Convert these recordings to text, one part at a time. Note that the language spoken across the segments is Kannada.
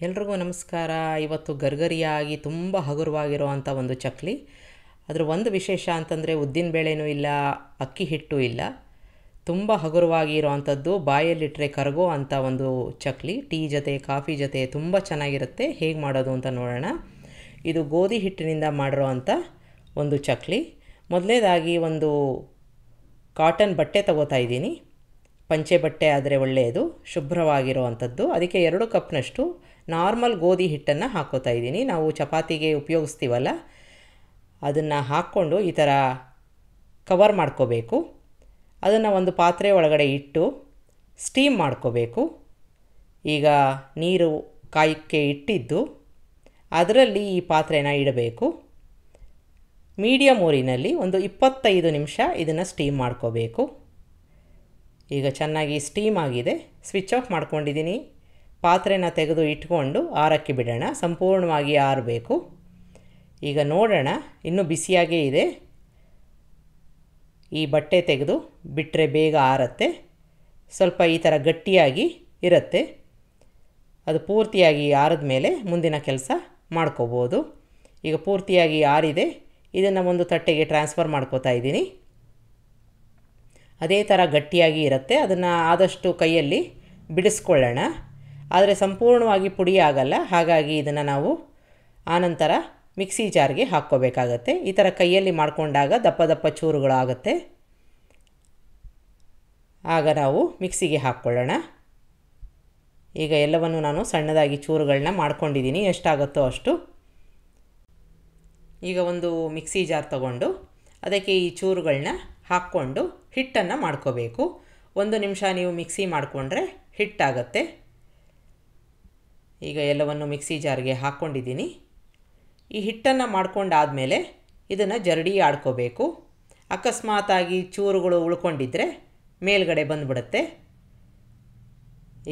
ಎಲ್ರಿಗೂ ನಮಸ್ಕಾರ. ಇವತ್ತು ಗರ್ಗರಿಯಾಗಿ ತುಂಬ ಹಗುರವಾಗಿರುವಂಥ ಒಂದು ಚಕ್ಲಿ. ಅದರ ಒಂದು ವಿಶೇಷ ಅಂತಂದರೆ ಉದ್ದಿನ ಬೇಳೆನೂ ಇಲ್ಲ, ಅಕ್ಕಿ ಹಿಟ್ಟು ಇಲ್ಲ. ತುಂಬ ಹಗುರವಾಗಿ ಇರೋವಂಥದ್ದು, ಬಾಯಲ್ಲಿಟ್ಟರೆ ಕರಗೋ ಅಂಥ ಒಂದು ಚಕ್ಲಿ. ಟೀ ಜೊತೆ ಕಾಫಿ ಜೊತೆ ತುಂಬ ಚೆನ್ನಾಗಿರುತ್ತೆ. ಹೇಗೆ ಮಾಡೋದು ಅಂತ ನೋಡೋಣ. ಇದು ಗೋಧಿ ಹಿಟ್ಟಿನಿಂದ ಮಾಡಿರೋ ಅಂಥ ಒಂದು ಚಕ್ಲಿ. ಮೊದಲನೇದಾಗಿ ಒಂದು ಕಾಟನ್ ಬಟ್ಟೆ ತಗೋತಾ ಇದ್ದೀನಿ. ಪಂಚೆ ಬಟ್ಟೆ ಆದರೆ ಒಳ್ಳೆಯದು, ಶುಭ್ರವಾಗಿರುವಂಥದ್ದು. ಅದಕ್ಕೆ 2 ಕಪ್ನಷ್ಟು ನಾರ್ಮಲ್ ಗೋಧಿ ಹಿಟ್ಟನ್ನು ಹಾಕ್ಕೋತಾ ಇದ್ದೀನಿ. ನಾವು ಚಪಾತಿಗೆ ಉಪಯೋಗಿಸ್ತೀವಲ್ಲ, ಅದನ್ನು ಹಾಕ್ಕೊಂಡು ಈ ಥರ ಕವರ್ ಮಾಡ್ಕೋಬೇಕು. ಅದನ್ನು ಒಂದು ಪಾತ್ರೆ ಒಳಗಡೆ ಇಟ್ಟು ಸ್ಟೀಮ್ ಮಾಡ್ಕೋಬೇಕು. ಈಗ ನೀರು ಕಾಯಕ್ಕೆ ಇಟ್ಟಿದ್ದು ಅದರಲ್ಲಿ ಈ ಪಾತ್ರೆನ ಇಡಬೇಕು. ಮೀಡಿಯಮ್ ಊರಿನಲ್ಲಿ ಒಂದು 25 ನಿಮಿಷ ಇದನ್ನು ಸ್ಟೀಮ್ ಮಾಡ್ಕೋಬೇಕು. ಈಗ ಚೆನ್ನಾಗಿ ಸ್ಟೀಮ್ ಆಗಿದೆ. ಸ್ವಿಚ್ ಆಫ್ ಮಾಡ್ಕೊಂಡಿದ್ದೀನಿ. ಪಾತ್ರೆನ ತೆಗೆದು ಇಟ್ಕೊಂಡು ಆರಕ್ಕೆ ಬಿಡೋಣ. ಸಂಪೂರ್ಣವಾಗಿ ಆರಬೇಕು. ಈಗ ನೋಡೋಣ, ಇನ್ನೂ ಬಿಸಿಯಾಗೇ ಇದೆ. ಈ ಬಟ್ಟೆ ತೆಗೆದು ಬಿಟ್ಟರೆ ಬೇಗ ಆರತ್ತೆ. ಸ್ವಲ್ಪ ಈ ಥರ ಗಟ್ಟಿಯಾಗಿ ಇರುತ್ತೆ. ಅದು ಪೂರ್ತಿಯಾಗಿ ಆರಿದ ಮೇಲೆ ಮುಂದಿನ ಕೆಲಸ ಮಾಡ್ಕೋಬೋದು. ಈಗ ಪೂರ್ತಿಯಾಗಿ ಆರಿದೆ. ಇದನ್ನು ಒಂದು ತಟ್ಟೆಗೆ ಟ್ರಾನ್ಸ್ಫರ್ ಮಾಡ್ಕೋತಾ ಇದ್ದೀನಿ. ಅದೇ ಥರ ಗಟ್ಟಿಯಾಗಿ ಇರುತ್ತೆ. ಅದನ್ನು ಆದಷ್ಟು ಕೈಯಲ್ಲಿ ಬಿಡಿಸ್ಕೊಳ್ಳೋಣ. ಆದರೆ ಸಂಪೂರ್ಣವಾಗಿ ಪುಡಿ ಆಗಲ್ಲ. ಹಾಗಾಗಿ ಇದನ್ನು ನಾವು ಆನಂತರ ಮಿಕ್ಸಿ ಜಾರ್ಗೆ ಹಾಕ್ಕೋಬೇಕಾಗತ್ತೆ. ಈ ಥರ ಕೈಯಲ್ಲಿ ಮಾಡಿಕೊಂಡಾಗ ದಪ್ಪ ದಪ್ಪ ಚೂರುಗಳಾಗುತ್ತೆ. ಆಗ ನಾವು ಮಿಕ್ಸಿಗೆ ಹಾಕ್ಕೊಳ್ಳೋಣ. ಈಗ ಎಲ್ಲವನ್ನು ನಾನು ಸಣ್ಣದಾಗಿ ಚೂರುಗಳನ್ನ ಮಾಡ್ಕೊಂಡಿದ್ದೀನಿ, ಎಷ್ಟಾಗುತ್ತೋ ಅಷ್ಟು. ಈಗ ಒಂದು ಮಿಕ್ಸಿ ಜಾರ್ ತಗೊಂಡು ಅದಕ್ಕೆ ಈ ಚೂರುಗಳನ್ನ ಹಾಕ್ಕೊಂಡು ಹಿಟ್ಟನ್ನು ಮಾಡ್ಕೋಬೇಕು. 1 ನಿಮಿಷ ನೀವು ಮಿಕ್ಸಿ ಮಾಡಿಕೊಂಡ್ರೆ ಹಿಟ್ಟಾಗತ್ತೆ. ಈಗ ಎಲ್ಲವನ್ನು ಮಿಕ್ಸಿ ಜಾರ್ಗೆ ಹಾಕ್ಕೊಂಡಿದ್ದೀನಿ. ಈ ಹಿಟ್ಟನ್ನು ಮಾಡ್ಕೊಂಡಾದಮೇಲೆ ಇದನ್ನು ಜರಡಿ ಆಡ್ಕೋಬೇಕು. ಅಕಸ್ಮಾತಾಗಿ ಚೂರುಗಳು ಉಳ್ಕೊಂಡಿದ್ದರೆ ಮೇಲ್ಗಡೆ ಬಂದುಬಿಡುತ್ತೆ.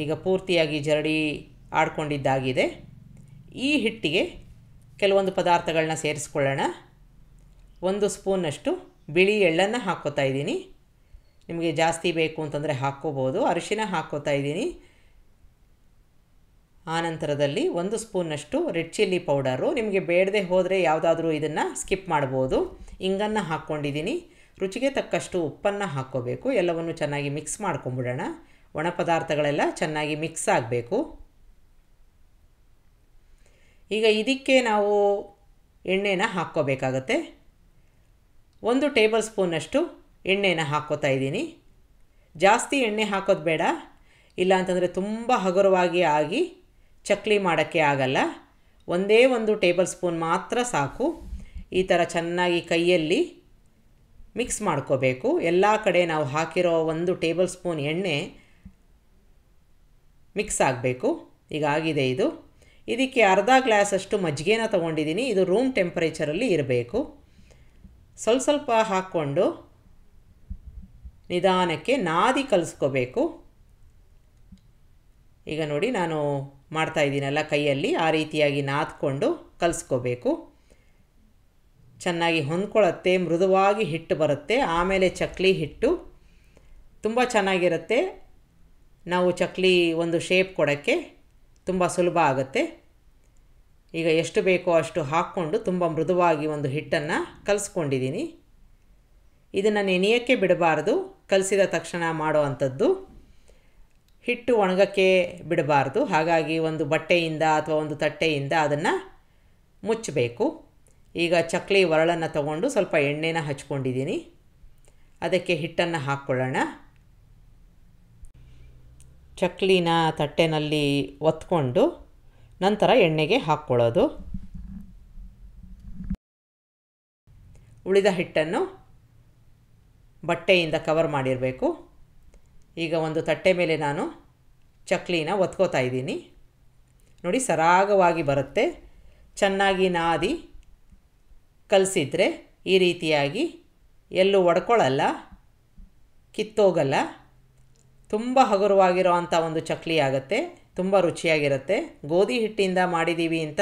ಈಗ ಪೂರ್ತಿಯಾಗಿ ಜರಡಿ ಆಡ್ಕೊಂಡಿದ್ದಾಗಿದೆ. ಈ ಹಿಟ್ಟಿಗೆ ಕೆಲವೊಂದು ಪದಾರ್ಥಗಳನ್ನ ಸೇರಿಸ್ಕೊಳ್ಳೋಣ. 1 ಸ್ಪೂನಷ್ಟು ಬಿಳಿ ಎಳ್ಳನ್ನು ಹಾಕ್ಕೋತಾ ಇದ್ದೀನಿ. ನಿಮಗೆ ಜಾಸ್ತಿ ಬೇಕು ಅಂತಂದರೆ ಹಾಕ್ಕೋಬೋದು. ಅರಿಶಿನ ಹಾಕ್ಕೋತಾ ಇದ್ದೀನಿ. ಆನಂತರದಲ್ಲಿ 1 ಸ್ಪೂನಷ್ಟು ರೆಡ್ ಚಿಲ್ಲಿ ಪೌಡರು. ನಿಮಗೆ ಬೇಡದೆ ಹೋದರೆ ಯಾವುದಾದ್ರೂ ಇದನ್ನು ಸ್ಕಿಪ್ ಮಾಡ್ಬೋದು. ಇಂಗನ್ನು ಹಾಕ್ಕೊಂಡಿದ್ದೀನಿ. ರುಚಿಗೆ ತಕ್ಕಷ್ಟು ಉಪ್ಪನ್ನು ಹಾಕ್ಕೋಬೇಕು. ಎಲ್ಲವನ್ನು ಚೆನ್ನಾಗಿ ಮಿಕ್ಸ್ ಮಾಡ್ಕೊಂಬಿಡೋಣ. ಒಣ ಪದಾರ್ಥಗಳೆಲ್ಲ ಚೆನ್ನಾಗಿ ಮಿಕ್ಸ್ ಆಗಬೇಕು. ಈಗ ಇದಕ್ಕೆ ನಾವು ಎಣ್ಣೆನ ಹಾಕ್ಕೋಬೇಕಾಗತ್ತೆ. 1 ಟೇಬಲ್ ಸ್ಪೂನಷ್ಟು ಎಣ್ಣೆನ ಹಾಕ್ಕೋತಾ ಇದ್ದೀನಿ. ಜಾಸ್ತಿ ಎಣ್ಣೆ ಹಾಕೋದು ಬೇಡ, ಇಲ್ಲ ಅಂತಂದರೆ ತುಂಬ ಹಗುರವಾಗಿ ಆಗಿ ಚಕ್ಲಿ ಮಾಡೋಕ್ಕೆ ಆಗಲ್ಲ. 1 ಟೇಬಲ್ ಸ್ಪೂನ್ ಮಾತ್ರ ಸಾಕು. ಈ ಥರ ಚೆನ್ನಾಗಿ ಕೈಯಲ್ಲಿ ಮಿಕ್ಸ್ ಮಾಡ್ಕೋಬೇಕು. ಎಲ್ಲ ಕಡೆ ನಾವು ಹಾಕಿರೋ 1 ಟೇಬಲ್ ಸ್ಪೂನ್ ಎಣ್ಣೆ ಮಿಕ್ಸ್ ಆಗಬೇಕು. ಈಗ ಆಗಿದೆ ಇದು. ಇದಕ್ಕೆ ಅರ್ಧ ಗ್ಲಾಸಷ್ಟು ಮಜ್ಜಿಗೆನ ತೊಗೊಂಡಿದ್ದೀನಿ. ಇದು ರೂಮ್ ಟೆಂಪರೇಚರಲ್ಲಿ ಇರಬೇಕು. ಸ್ವಲ್ಪ ಹಾಕ್ಕೊಂಡು ನಿಧಾನಕ್ಕೆ ನಾದಿ ಕಲಿಸ್ಕೋಬೇಕು. ಈಗ ನೋಡಿ, ನಾನು ಮಾಡ್ತಾಯಿದ್ದೀನಲ್ಲ ಕೈಯಲ್ಲಿ, ಆ ರೀತಿಯಾಗಿ ನಾದ್ಕೊಂಡು ಕಲಿಸ್ಕೋಬೇಕು. ಚೆನ್ನಾಗಿ ಹೊಂದ್ಕೊಳ್ಳುತ್ತೆ, ಮೃದುವಾಗಿ ಹಿಟ್ಟು ಬರುತ್ತೆ. ಆಮೇಲೆ ಚಕ್ಲಿ ಹಿಟ್ಟು ತುಂಬ ಚೆನ್ನಾಗಿರುತ್ತೆ. ನಾವು ಚಕ್ಲಿ ಒಂದು ಶೇಪ್ ಕೊಡೋಕ್ಕೆ ತುಂಬ ಸುಲಭ ಆಗುತ್ತೆ. ಈಗ ಎಷ್ಟು ಬೇಕೋ ಅಷ್ಟು ಹಾಕ್ಕೊಂಡು ತುಂಬ ಮೃದುವಾಗಿ ಒಂದು ಹಿಟ್ಟನ್ನು ಕಲಿಸ್ಕೊಂಡಿದ್ದೀನಿ. ಇದನ್ನು ನೆನೆಯೋಕ್ಕೆ ಬಿಡಬಾರ್ದು. ಕಲಸಿದ ತಕ್ಷಣ ಮಾಡೋ ಅಂಥದ್ದು. ಹಿಟ್ಟು ಒಣಗಕ್ಕೆ ಬಿಡಬಾರ್ದು. ಹಾಗಾಗಿ ಒಂದು ಬಟ್ಟೆಯಿಂದ ಅಥವಾ ಒಂದು ತಟ್ಟೆಯಿಂದ ಅದನ್ನು ಮುಚ್ಚಬೇಕು. ಈಗ ಚಕ್ಲಿ ಒರಳನ್ನು ತಗೊಂಡು ಸ್ವಲ್ಪ ಎಣ್ಣೆನ ಹಚ್ಕೊಂಡಿದ್ದೀನಿ. ಅದಕ್ಕೆ ಹಿಟ್ಟನ್ನು ಹಾಕ್ಕೊಳ್ಳೋಣ. ಚಕ್ಲಿನ ತಟ್ಟೆನಲ್ಲಿ ಒತ್ಕೊಂಡು ನಂತರ ಎಣ್ಣೆಗೆ ಹಾಕ್ಕೊಳ್ಳೋದು. ಉಳಿದ ಹಿಟ್ಟನ್ನು ಬಟ್ಟೆಯಿಂದ ಕವರ್ ಮಾಡಿರಬೇಕು. ಈಗ ಒಂದು ತಟ್ಟೆ ಮೇಲೆ ನಾನು ಚಕ್ಲಿನ ಒತ್ಕೋತಾ ಇದ್ದೀನಿ. ನೋಡಿ, ಸರಾಗವಾಗಿ ಬರುತ್ತೆ. ಚೆನ್ನಾಗಿ ನಾದಿ ಕಲಸಿದ್ರೆ ಈ ರೀತಿಯಾಗಿ ಎಲ್ಲೂ ಒಡ್ಕೊಳ್ಳಲ್ಲ, ಕಿತ್ತೋಗಲ್ಲ. ತುಂಬ ಹಗುರವಾಗಿರೋ ಅಂಥ ಒಂದು ಚಕ್ಲಿ ಆಗುತ್ತೆ. ತುಂಬ ರುಚಿಯಾಗಿರುತ್ತೆ. ಗೋಧಿ ಹಿಟ್ಟಿಂದ ಮಾಡಿದ್ದೀವಿ ಅಂತ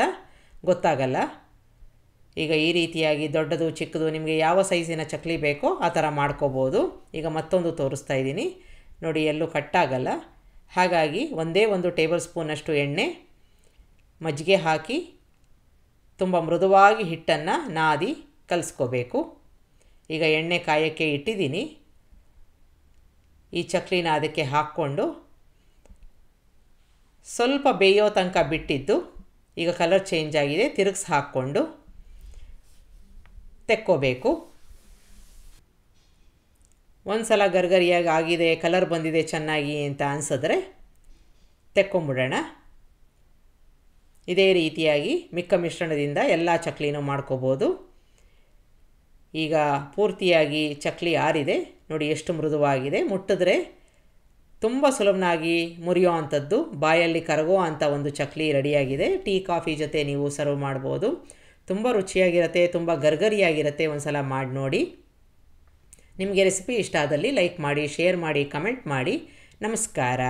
ಗೊತ್ತಾಗಲ್ಲ. ಈಗ ಈ ರೀತಿಯಾಗಿ ದೊಡ್ಡದು ಚಿಕ್ಕದು ನಿಮಗೆ ಯಾವ ಸೈಜಿನ ಚಕ್ಲಿ ಬೇಕೋ ಆ ಥರ ಮಾಡ್ಕೋಬೋದು. ಈಗ ಮತ್ತೊಂದು ತೋರಿಸ್ತಾ ಇದ್ದೀನಿ ನೋಡಿ, ಎಲ್ಲೂ ಕಟ್ಟಾಗಲ್ಲ. ಹಾಗಾಗಿ 1 ಟೇಬಲ್ ಸ್ಪೂನಷ್ಟು ಎಣ್ಣೆ ಮಜ್ಜಿಗೆ ಹಾಕಿ ತುಂಬ ಮೃದುವಾಗಿ ಹಿಟ್ಟನ್ನು ನಾದಿ ಕಲಿಸ್ಕೋಬೇಕು. ಈಗ ಎಣ್ಣೆ ಕಾಯೋಕ್ಕೆ ಇಟ್ಟಿದ್ದೀನಿ. ಈ ಚಕ್ಲಿನ ಅದಕ್ಕೆ ಹಾಕ್ಕೊಂಡು ಸ್ವಲ್ಪ ಬೇಯೋ ತನಕ ಬಿಟ್ಟಿದ್ದು, ಈಗ ಕಲರ್ ಚೇಂಜ್ ಆಗಿದೆ, ತಿರುಗಿಸಿ ಹಾಕ್ಕೊಂಡು ತೆಕ್ಕೋಬೇಕು. ಒಂದು ಸಲ ಗರ್ಗರಿಯಾಗಿ ಆಗಿದೆ, ಕಲರ್ ಬಂದಿದೆ ಚೆನ್ನಾಗಿ ಅಂತ ಅನಿಸಿದ್ರೆ ತೆಕ್ಕೊಂಬಿಡೋಣ. ಇದೇ ರೀತಿಯಾಗಿ ಮಿಕ್ಕ ಮಿಶ್ರಣದಿಂದ ಎಲ್ಲ ಚಕ್ಲಿನೂ ಮಾಡ್ಕೋಬೋದು. ಈಗ ಪೂರ್ತಿಯಾಗಿ ಚಕ್ಲಿ ಆರಿದೆ ನೋಡಿ, ಎಷ್ಟು ಮೃದುವಾಗಿದೆ. ಮುಟ್ಟಿದ್ರೆ ತುಂಬ ಸುಲಭನಾಗಿ ಮುರಿಯೋ ಅಂಥದ್ದು, ಬಾಯಲ್ಲಿ ಕರಗೋ ಅಂಥ ಒಂದು ಚಕ್ಲಿ ರೆಡಿಯಾಗಿದೆ. ಟೀ ಕಾಫಿ ಜೊತೆ ನೀವು ಸರ್ವ್ ಮಾಡ್ಬೋದು. ತುಂಬ ರುಚಿಯಾಗಿರುತ್ತೆ, ತುಂಬ ಗರ್ಗರಿಯಾಗಿರುತ್ತೆ. ಒಂದು ಸಲ ಮಾಡಿ ನೋಡಿ. ನಿಮಗೆ ರೆಸಿಪಿ ಇಷ್ಟ ಆದಲ್ಲಿ ಲೈಕ್ ಮಾಡಿ, ಶೇರ್ ಮಾಡಿ, ಕಮೆಂಟ್ ಮಾಡಿ. ನಮಸ್ಕಾರ.